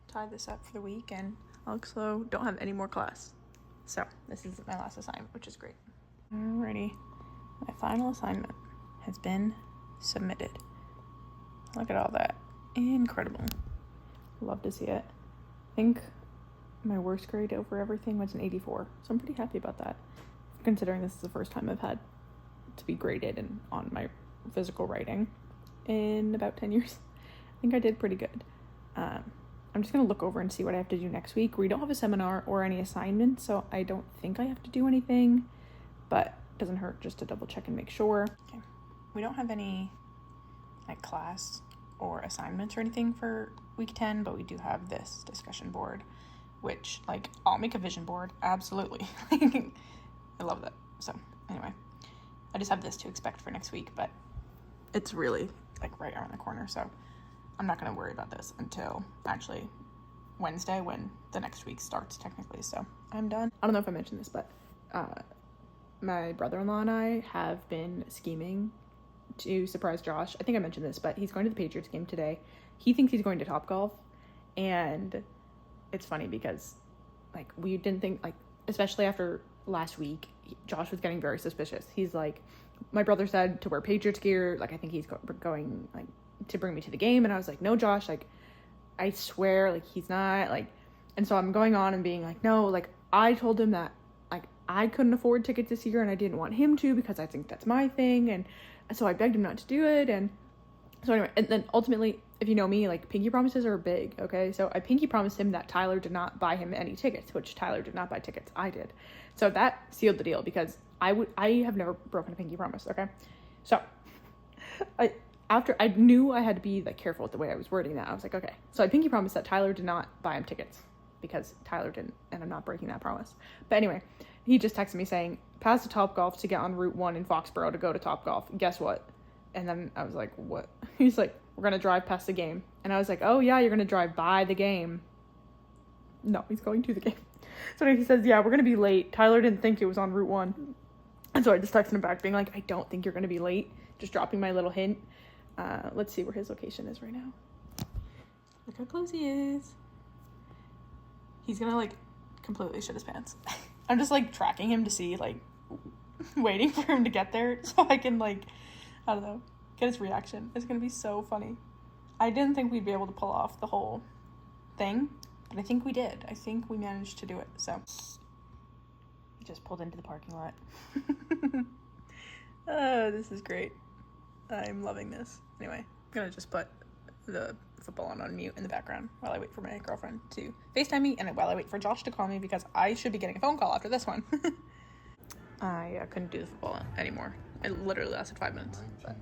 tie this up for the week, and I look slow, don't have any more class. So this is my last assignment, which is great. Alrighty, my final assignment has been submitted. Look at all that. Incredible. Love to see it. I think my worst grade over everything was an 84, so I'm pretty happy about that, considering this is the first time I've had to be graded on my physical writing in about 10 years. I think I did pretty good. I'm just gonna look over and see what I have to do next week. We don't have a seminar or any assignments, so I don't think I have to do anything, but it doesn't hurt just to double check and make sure. Okay. We don't have any like class or assignments or anything for week 10, but we do have this discussion board, which like I'll make a vision board. Absolutely. I love that. So anyway, I just have this to expect for next week, but it's really like right around the corner. So I'm not going to worry about this until actually Wednesday when the next week starts technically. So I'm done. I don't know if I mentioned this, but my brother-in-law and I have been scheming to surprise Josh. I think I mentioned this, but he's going to the Patriots game today. He thinks he's going to Topgolf, and it's funny because like we didn't think, like, especially after last week, Josh was getting very suspicious. He's like, my brother said to wear Patriots gear, like I think he's going like to bring me to the game, and I was like, no, Josh, like I swear, like he's not, like. And so I'm going on and being like, no, like I told him that like I couldn't afford tickets this year and I didn't want him to because I think that's my thing, and so I begged him not to do it. And so anyway, and then ultimately, if you know me, like pinky promises are big, okay? So I pinky promised him that Tyler did not buy him any tickets, which Tyler did not buy tickets. I did. So that sealed the deal because I have never broken a pinky promise, okay? So after I knew I had to be like careful with the way I was wording that, I was like, okay. So I pinky promised that Tyler did not buy him tickets because Tyler didn't, and I'm not breaking that promise. But anyway, he just texted me saying, pass to Topgolf to get on Route 1 in Foxborough to go to Topgolf. Guess what? And then I was like, what? He's like, we're going to drive past the game. And I was like, oh yeah, you're going to drive by the game. No, he's going to the game. So he says, yeah, we're going to be late. Tyler didn't think it was on Route 1. And so I just texted him back being like, I don't think you're going to be late. Just dropping my little hint. Let's see where his location is right now. Look how close he is. He's going to like completely shit his pants. I'm just like tracking him to see, like waiting for him to get there so I can like, I don't know, get his reaction. It's going to be so funny. I didn't think we'd be able to pull off the whole thing, but I think we did. I think we managed to do it. So just pulled into the parking lot. Oh, this is great. I'm loving this. Anyway, I'm going to just put the football on mute in the background while I wait for my girlfriend to FaceTime me and while I wait for Josh to call me because I should be getting a phone call after this one. I couldn't do the football anymore. It literally lasted 5 minutes. But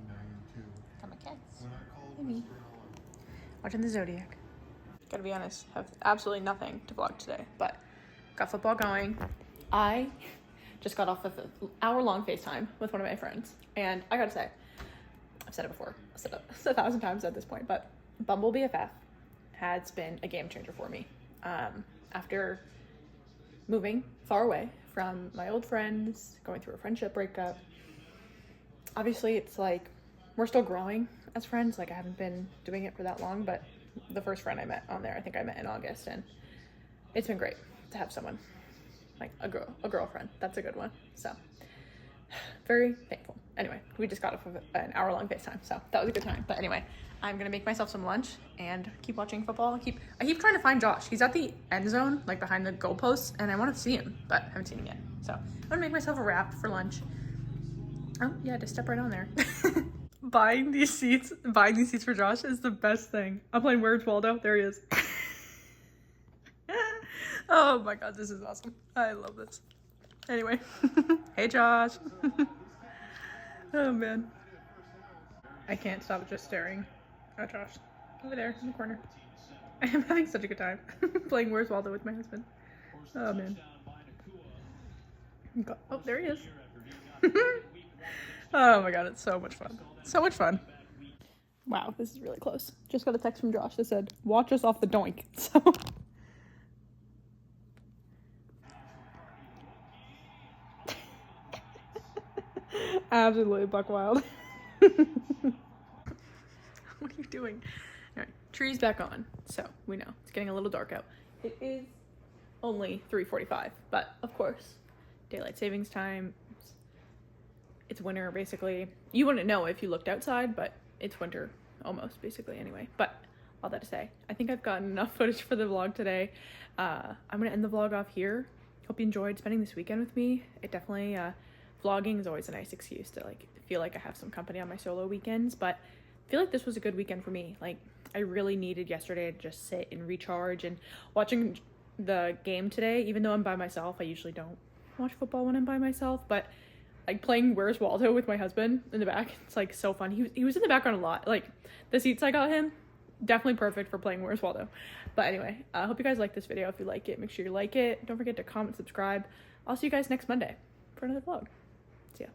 got my cats. Hey, me. Watching the Zodiac. Gotta be honest, have absolutely nothing to vlog today, but got football going. I just got off of an hour-long FaceTime with one of my friends, and I gotta say, I've said it before, I've said it 1,000 times at this point, but Bumble BFF has been a game changer for me. After moving far away from my old friends, going through a friendship breakup, obviously it's like we're still growing as friends. Like I haven't been doing it for that long, but the first friend I met on there, I think I met in August, and it's been great to have someone like a girlfriend. That's a good one. So very thankful. Anyway, we just got off of an hour-long FaceTime, so that was a good time. But anyway, I'm gonna make myself some lunch and keep watching football. I keep trying to find Josh. He's at the end zone, like behind the goalposts, and I want to see him, but I haven't seen him yet. So I'm gonna make myself a wrap for lunch. Oh yeah, just step right on there. Buying these seats for Josh is the best thing. I'm playing Where's Waldo? There he is. Oh my god, this is awesome. I love this. Anyway, hey Josh. Oh man. I can't stop just staring at Josh over there in the corner. I am having such a good time playing Where's Waldo with my husband. Oh man. Oh, there he is. Oh my god, it's so much fun. So much fun. Wow, this is really close. Just got a text from Josh that said, watch us off the doink. So absolutely buck wild. What are you doing? All right, tree's back on. So we know it's getting a little dark out. It is only 3:45, but of course, daylight savings time. It's winter, basically. You wouldn't know if you looked outside, but it's winter almost, basically, anyway. But all that to say, I think I've gotten enough footage for the vlog today. I'm gonna end the vlog off here. Hope you enjoyed spending this weekend with me. It definitely, vlogging is always a nice excuse to like feel like I have some company on my solo weekends, but I feel like this was a good weekend for me. Like I really needed yesterday to just sit and recharge, and watching the game today, even though I'm by myself, I usually don't watch football when I'm by myself, but like playing Where's Waldo with my husband in the back, it's like so fun. He was in the background a lot. Like the seats I got him, definitely perfect for playing Where's Waldo. But anyway, I hope you guys like this video. If you like it, make sure you like it. Don't forget to comment, subscribe. I'll see you guys next Monday for another vlog. See ya.